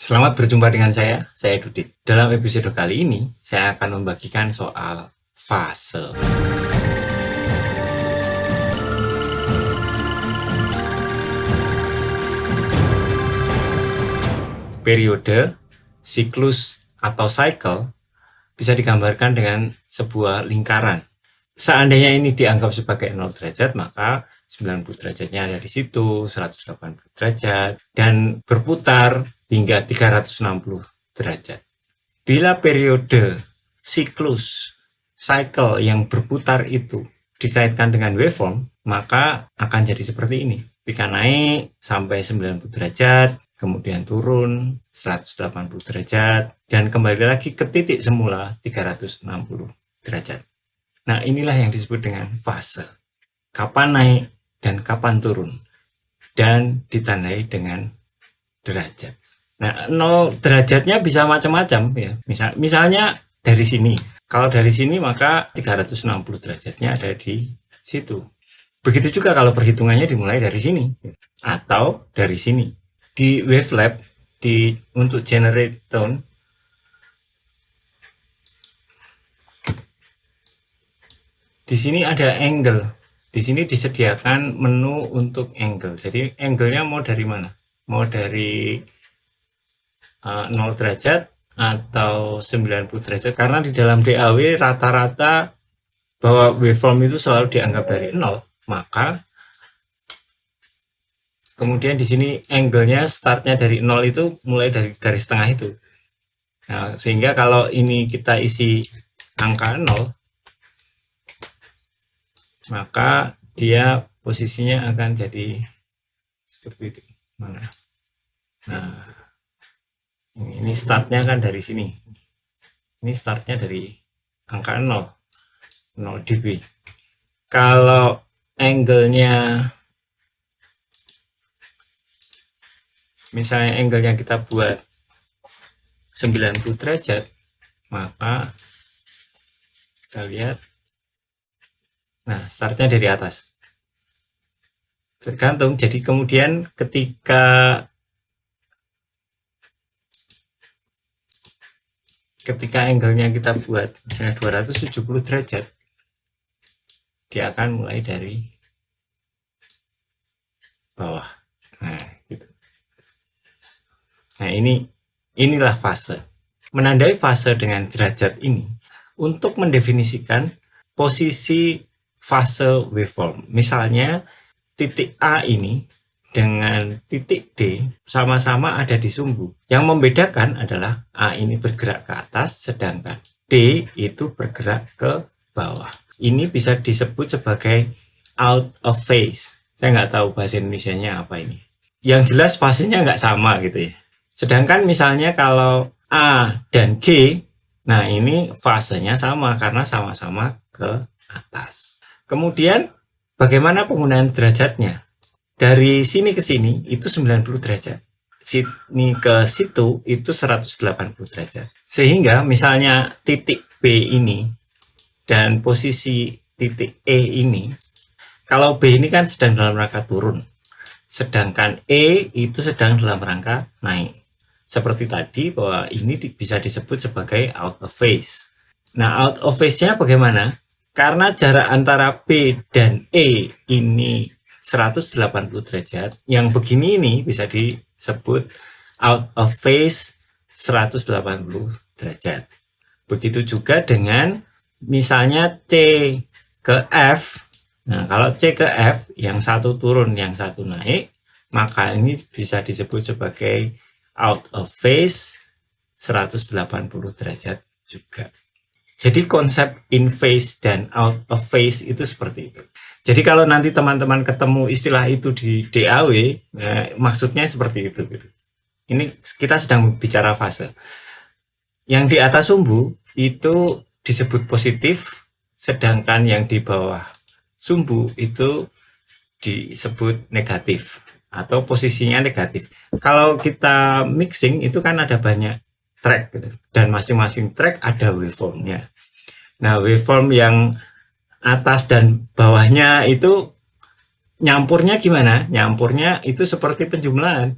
Selamat berjumpa dengan saya Dudit. Dalam episode kali ini, saya akan membagikan soal fase. Periode, siklus, atau cycle bisa digambarkan dengan sebuah lingkaran. Seandainya ini dianggap sebagai 0 derajat, maka 90 derajatnya ada di situ, 180 derajat, dan berputar hingga 360 derajat. Bila periode, siklus, cycle yang berputar itu dikaitkan dengan waveform, maka akan jadi seperti ini. Ketika naik sampai 90 derajat, kemudian turun 180 derajat, dan kembali lagi ke titik semula 360 derajat. Nah, inilah yang disebut dengan fase. Kapan naik dan kapan turun. Dan ditandai dengan derajat. Nah, 0 derajatnya bisa macam-macam ya. Misalnya dari sini. Kalau dari sini maka 360 derajatnya ada di situ. Begitu juga kalau perhitungannya dimulai dari sini atau dari sini. Di Wavelab untuk generate tone di sini ada angle. Di sini disediakan menu untuk angle. Jadi angle-nya mau dari mana? Mau dari 0 derajat atau 90 derajat, karena di dalam DAW rata-rata bahwa waveform itu selalu dianggap dari 0, maka kemudian di sini angle-nya startnya dari 0 itu mulai dari garis tengah itu. Nah, sehingga kalau ini kita isi angka 0, maka dia posisinya akan jadi seperti itu. Mana? Nah, ini startnya kan dari sini. Ini startnya dari angka 0 dB. Kalau angle-nya, misalnya angle-nya kita buat 90 derajat, maka kita lihat, nah startnya dari atas. Tergantung, jadi kemudian ketika angle-nya kita buat misalnya 270 derajat, dia akan mulai dari bawah. Nah, gitu. Nah, inilah fase. Menandai fase dengan derajat ini untuk mendefinisikan posisi fase waveform. Misalnya titik A ini dengan titik D sama-sama ada di sumbu. Yang membedakan adalah A ini bergerak ke atas, sedangkan D itu bergerak ke bawah. Ini bisa disebut sebagai out of phase. Saya nggak tahu bahasa Indonesianya apa ini. Yang jelas fasenya nggak sama gitu ya. Sedangkan misalnya kalau A dan G, nah ini fasenya sama karena sama-sama ke atas. Kemudian bagaimana penggunaan derajatnya? Dari sini ke sini itu 90 derajat. Sini ke situ itu 180 derajat. Sehingga misalnya titik B ini dan posisi titik E ini, kalau B ini kan sedang dalam rangka turun, sedangkan E itu sedang dalam rangka naik. Seperti tadi bahwa ini bisa disebut sebagai out of phase. Nah, out of phase-nya bagaimana? Karena jarak antara B dan E ini 180 derajat, yang begini ini bisa disebut out of phase 180 derajat. Begitu juga dengan misalnya C ke F. Nah, kalau C ke F, yang satu turun, yang satu naik, maka ini bisa disebut sebagai out of phase 180 derajat juga. Jadi konsep in phase dan out of phase itu seperti itu. Jadi kalau nanti teman-teman ketemu istilah itu di DAW, maksudnya seperti itu. Gitu. Ini kita sedang bicara fase. Yang di atas sumbu itu disebut positif, sedangkan yang di bawah sumbu itu disebut negatif atau posisinya negatif. Kalau kita mixing itu kan ada banyak track gitu, dan masing-masing track ada waveformnya. Nah, waveform yang atas dan bawahnya itu nyampurnya gimana? Nyampurnya itu seperti penjumlahan.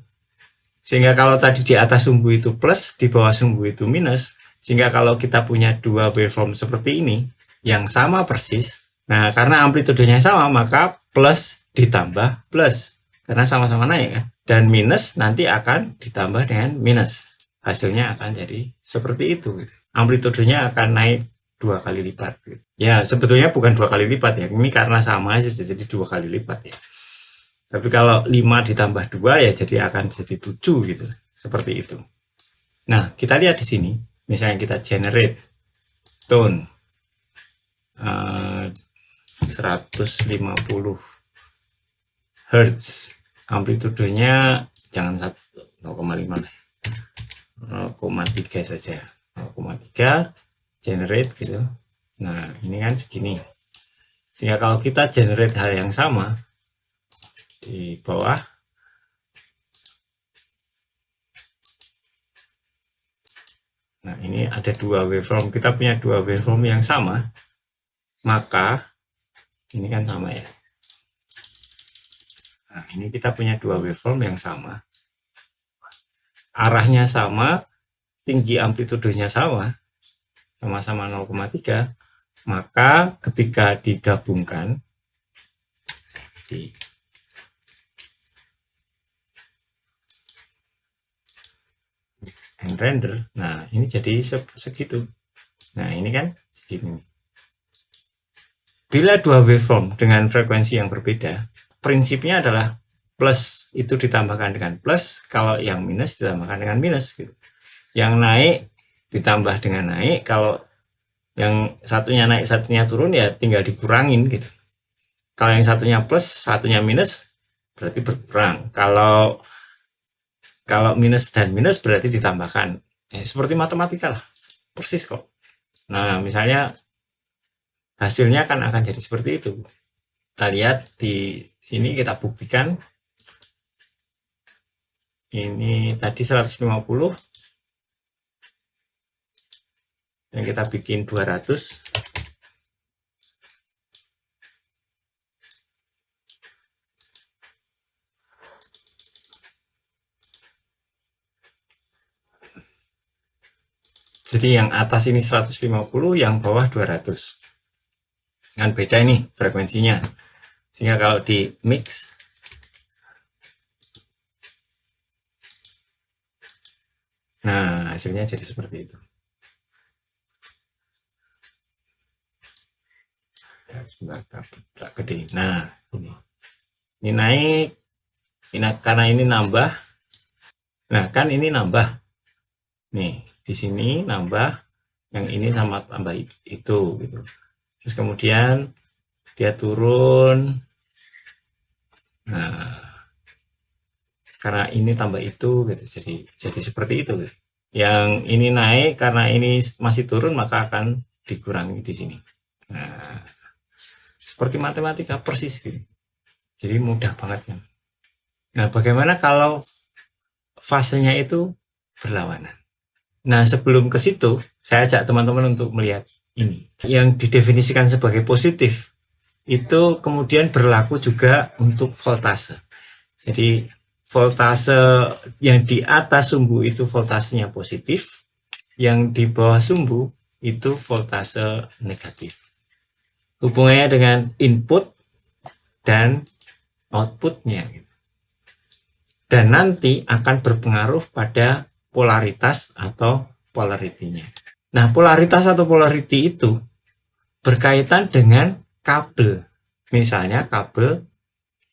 Sehingga kalau tadi di atas sumbu itu plus, di bawah sumbu itu minus, sehingga kalau kita punya dua waveform seperti ini yang sama persis, nah karena amplitudenya sama maka plus ditambah plus karena sama-sama naik kan, dan minus nanti akan ditambah dengan minus, hasilnya akan jadi seperti itu gitu. Amplitudenya akan naik 2 kali lipat gitu. Ya sebetulnya bukan 2 kali lipat ya, ini karena sama aja jadi 2 kali lipat ya. Tapi kalau 5 ditambah 2 ya jadi akan jadi 7 gitu, seperti itu. Nah kita lihat di sini, misalnya kita generate tone 150 Hz, amplitudenya jangan 0,5 lah, 0,3 saja, 0,3 generate gitu. Nah ini kan segini, sehingga kalau kita generate hal yang sama di bawah, nah ini ada dua waveform, kita punya dua waveform yang sama, maka ini kan sama ya. Nah ini kita punya dua waveform yang sama, arahnya sama, tinggi amplitudenya sama, sama-sama 0,3, maka ketika digabungkan di mix and render, nah ini jadi segitu. Nah ini kan segini. Bila dua waveform dengan frekuensi yang berbeda, prinsipnya adalah plus itu ditambahkan dengan plus, kalau yang minus ditambahkan dengan minus gitu. Yang naik ditambah dengan naik, kalau yang satunya naik satunya turun ya tinggal dikurangin gitu. Kalau yang satunya plus satunya minus berarti berkurang, kalau minus dan minus berarti ditambahkan. Seperti matematika lah, persis kok. Nah misalnya hasilnya akan jadi seperti itu. Kita lihat di sini, kita buktikan. Ini tadi 150 yang kita bikin 200. Jadi yang atas ini 150, yang bawah 200. Kan beda ini frekuensinya, sehingga kalau di mix nah hasilnya jadi seperti itu ya. Sebentar, gede. Nah ini naik, ini karena ini nambah, nah kan ini nambah nih, di sini nambah, yang ini sama tambah itu gitu. Terus kemudian dia turun, nah karena ini tambah itu gitu, jadi seperti itu gitu. Yang ini naik karena ini masih turun maka akan dikurangi di sini. Nah seperti matematika persis gitu, jadi mudah banget kan. Nah bagaimana kalau fasenya itu berlawanan? Nah sebelum ke situ saya ajak teman-teman untuk melihat ini yang didefinisikan sebagai positif itu kemudian berlaku juga untuk voltase. Jadi voltase yang di atas sumbu itu voltasenya positif, yang di bawah sumbu itu voltase negatif. Hubungannya dengan input dan outputnya, dan nanti akan berpengaruh pada polaritas atau polaritinya. Nah, polaritas atau polarity itu berkaitan dengan kabel. Misalnya kabel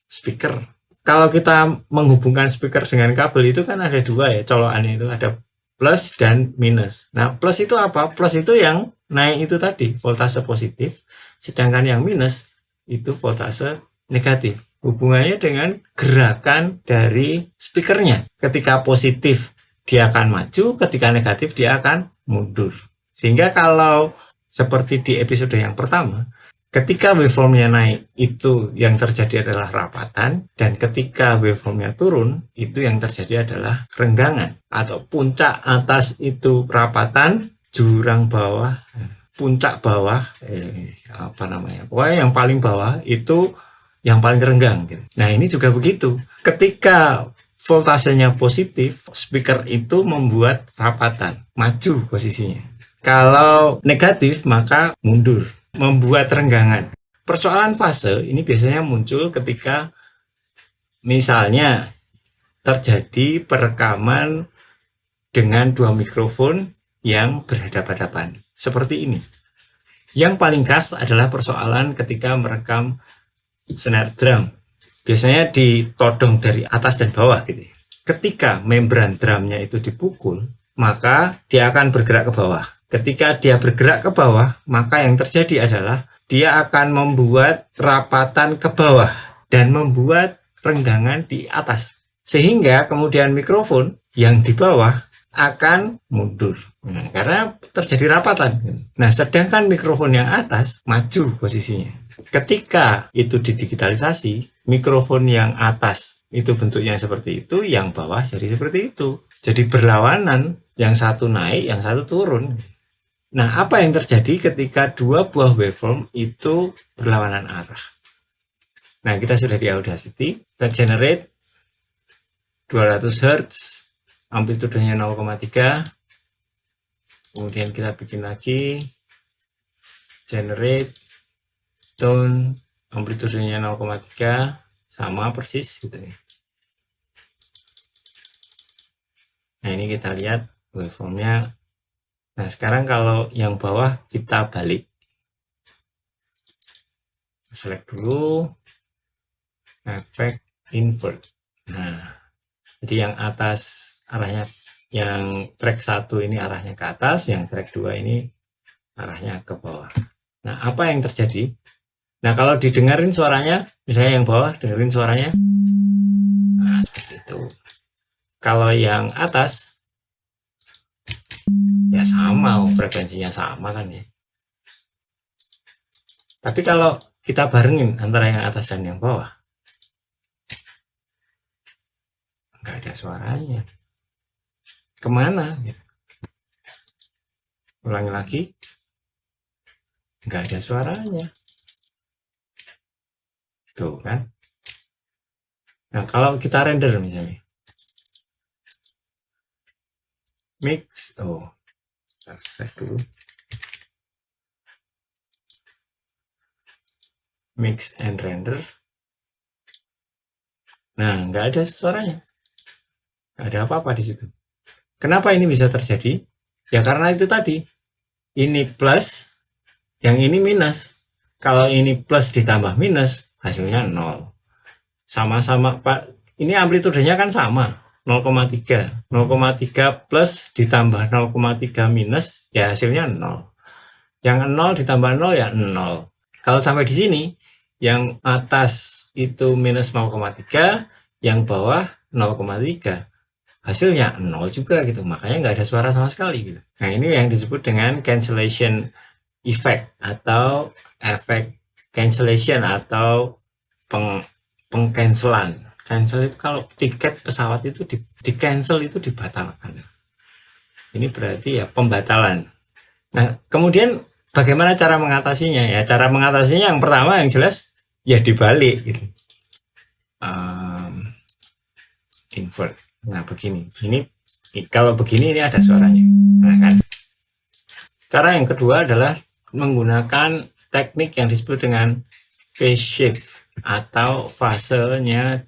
speaker. Kalau kita menghubungkan speaker dengan kabel itu kan ada dua ya, colokannya itu ada plus dan minus. Nah, plus itu apa? Plus itu yang naik itu tadi, voltase positif, sedangkan yang minus itu voltase negatif. Hubungannya dengan gerakan dari speakernya. Ketika positif dia akan maju, ketika negatif dia akan mundur. Sehingga kalau seperti di episode yang pertama, ketika waveformnya naik itu yang terjadi adalah rapatan, dan ketika waveformnya turun itu yang terjadi adalah renggangan. Atau puncak atas itu rapatan, jurang bawah, puncak bawah, pokoknya yang paling bawah itu yang paling renggang gitu. Nah ini juga begitu, ketika voltasenya positif, speaker itu membuat rapatan, maju posisinya. Kalau negatif maka mundur, membuat renggangan. Persoalan fase ini biasanya muncul ketika misalnya terjadi perekaman dengan dua mikrofon yang berhadapan-hadapan seperti ini. Yang paling khas adalah persoalan ketika merekam snare drum. Biasanya ditodong dari atas dan bawah gitu. Ketika membran drumnya itu dipukul, maka dia akan bergerak ke bawah. Ketika dia bergerak ke bawah, maka yang terjadi adalah dia akan membuat rapatan ke bawah dan membuat renggangan di atas. Sehingga kemudian mikrofon yang di bawah akan mundur. Karena terjadi rapatan. Nah, sedangkan mikrofon yang atas maju posisinya. Ketika itu didigitalisasi, mikrofon yang atas itu bentuknya seperti itu, yang bawah jadi seperti itu. Jadi berlawanan, yang satu naik, yang satu turun. Nah, apa yang terjadi ketika dua buah waveform itu berlawanan arah? Nah, kita sudah di Audacity, kita generate 200 Hz, amplitudenya 0,3. Kemudian kita bikin lagi generate tone, amplitudenya 0,3, sama persis gitu ya. Nah, ini kita lihat waveformnya. Nah, sekarang kalau yang bawah kita balik, select dulu efek invert. Nah, jadi yang atas arahnya, yang track 1 ini arahnya ke atas, yang track 2 ini arahnya ke bawah. Nah, apa yang terjadi? Nah, kalau didengarin suaranya, misalnya yang bawah dengerin suaranya, nah seperti itu. Kalau yang atas ya sama, frekuensinya sama kan ya. Tapi kalau kita barengin antara yang atas dan yang bawah, nggak ada suaranya. Kemana? Ulangi lagi, nggak ada suaranya. Tuh kan. Nah, kalau kita render misalnya, mix, select dulu, mix and render. Nah, nggak ada suaranya, nggak ada apa-apa di situ. Kenapa ini bisa terjadi? Ya karena itu tadi, ini plus, yang ini minus. Kalau ini plus ditambah minus, hasilnya 0. Sama-sama, Pak. Ini amplitudenya kan sama, 0,3. 0,3 plus ditambah 0,3 minus, ya hasilnya 0. Yang 0 ditambah 0 ya 0. Kalau sampai di sini, yang atas itu minus 0,3, yang bawah 0,3. Hasilnya 0 juga gitu, makanya nggak ada suara sama sekali gitu. Nah, ini yang disebut dengan cancellation effect atau efek cancellation atau pengcancelan. Cancel itu kalau tiket pesawat itu di cancel, itu dibatalkan. Ini berarti ya pembatalan. Nah, kemudian bagaimana cara mengatasinya? Ya, cara mengatasinya yang pertama yang jelas ya dibalik gitu. Invert. Nah, begini. Ini kalau begini ini ada suaranya. Nah, kan. Cara yang kedua adalah menggunakan teknik yang disebut dengan phase shift atau fasenya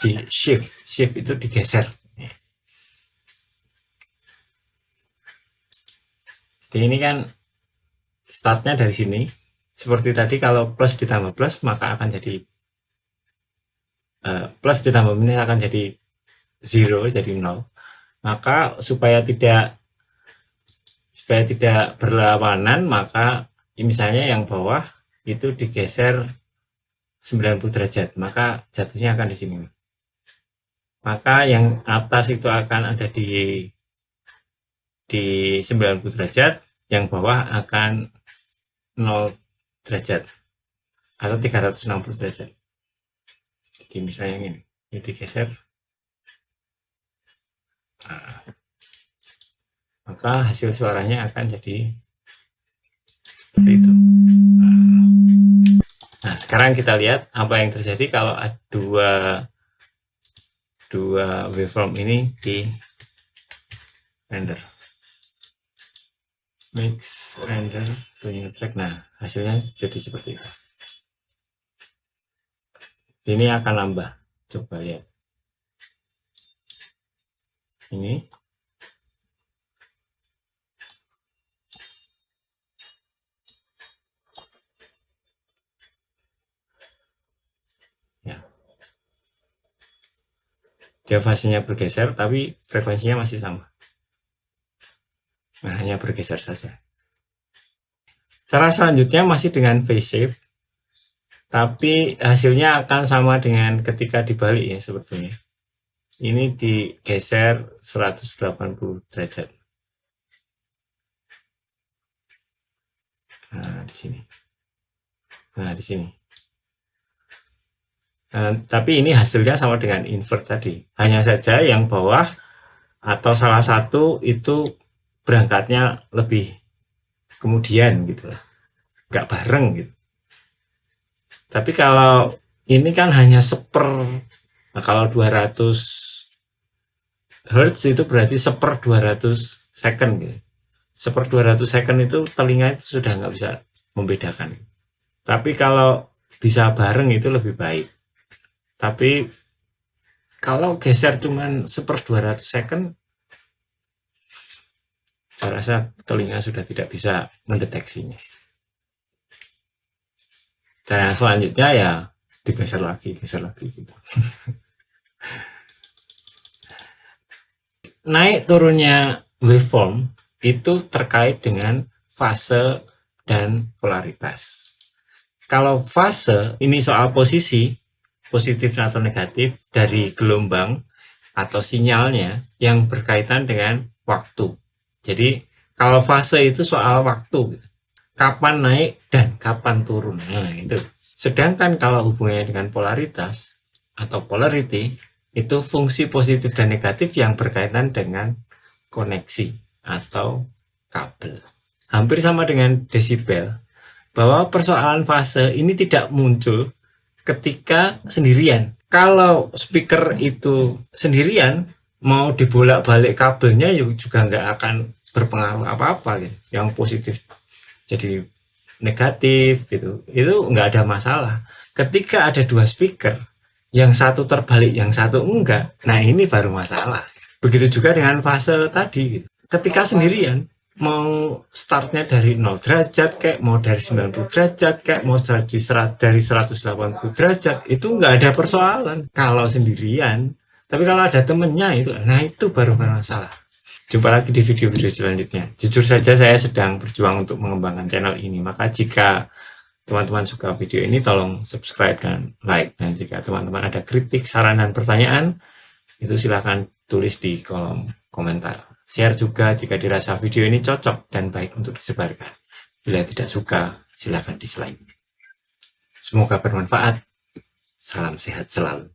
di shift. Shift itu digeser. Jadi ini kan startnya dari sini. Seperti tadi, kalau plus ditambah plus maka akan jadi plus ditambah minus akan jadi 0, jadi 0. Maka supaya tidak berlawanan, maka misalnya yang bawah itu digeser 90 derajat, maka jatuhnya akan di sini. Maka yang atas itu akan ada di 90 derajat, yang bawah akan 0 derajat atau 360 derajat. Jadi misalnya ini digeser, nah, maka hasil suaranya akan jadi seperti itu. Nah, sekarang kita lihat apa yang terjadi kalau dua dua waveform ini di render, mix render to new track. Nah, hasilnya jadi seperti itu. Ini akan nambah, coba lihat ini. Ya, dia fasenya bergeser tapi frekuensinya masih sama. Nah, hanya bergeser saja. Cara selanjutnya masih dengan phase shift, tapi hasilnya akan sama dengan ketika dibalik ya sebetulnya. Ini digeser 180 derajat. Nah, di sini. Nah, di sini. Tapi ini hasilnya sama dengan invert tadi. Hanya saja yang bawah atau salah satu itu berangkatnya lebih kemudian gitu lah. Nggak bareng gitu. Tapi kalau ini kan hanya nah, kalau 200 Hz itu berarti 1/200 second gitu. 1/200 second itu telinga itu sudah nggak bisa membedakan. Tapi kalau bisa bareng itu lebih baik. Tapi kalau geser cuman 1/200 second, saya rasa telinga sudah tidak bisa mendeteksinya. Cara selanjutnya ya digeser lagi gitu. Naik turunnya waveform itu terkait dengan fase dan polaritas. Kalau fase ini soal posisi, positif atau negatif dari gelombang atau sinyalnya yang berkaitan dengan waktu. Jadi kalau fase itu soal waktu, kapan naik dan kapan turun. Nah, itu. Sedangkan kalau hubungannya dengan polaritas atau polarity, itu fungsi positif dan negatif yang berkaitan dengan koneksi atau kabel. Hampir sama dengan desibel, bahwa persoalan fase ini tidak muncul ketika sendirian. Kalau speaker itu sendirian, mau dibolak-balik kabelnya juga nggak akan berpengaruh apa-apa gitu. Yang positif jadi negatif gitu, itu nggak ada masalah. Ketika ada dua speaker, yang satu terbalik, yang satu enggak, nah ini baru masalah. Begitu juga dengan fase tadi gitu. Ketika sendirian, mau startnya dari 0 derajat kayak mau dari 90 derajat kayak mau dari 180 derajat, itu nggak ada persoalan kalau sendirian. Tapi kalau ada temennya itu, nah itu baru bermasalah. Jumpa lagi di video-video selanjutnya. Jujur saja saya sedang berjuang untuk mengembangkan channel ini, maka jika teman-teman suka video ini tolong subscribe dan like, dan jika teman-teman ada kritik, saran, dan pertanyaan itu silahkan tulis di kolom komentar. Share juga jika dirasa video ini cocok dan baik untuk disebarkan. Bila tidak suka, silakan dislike. Semoga bermanfaat. Salam sehat selalu.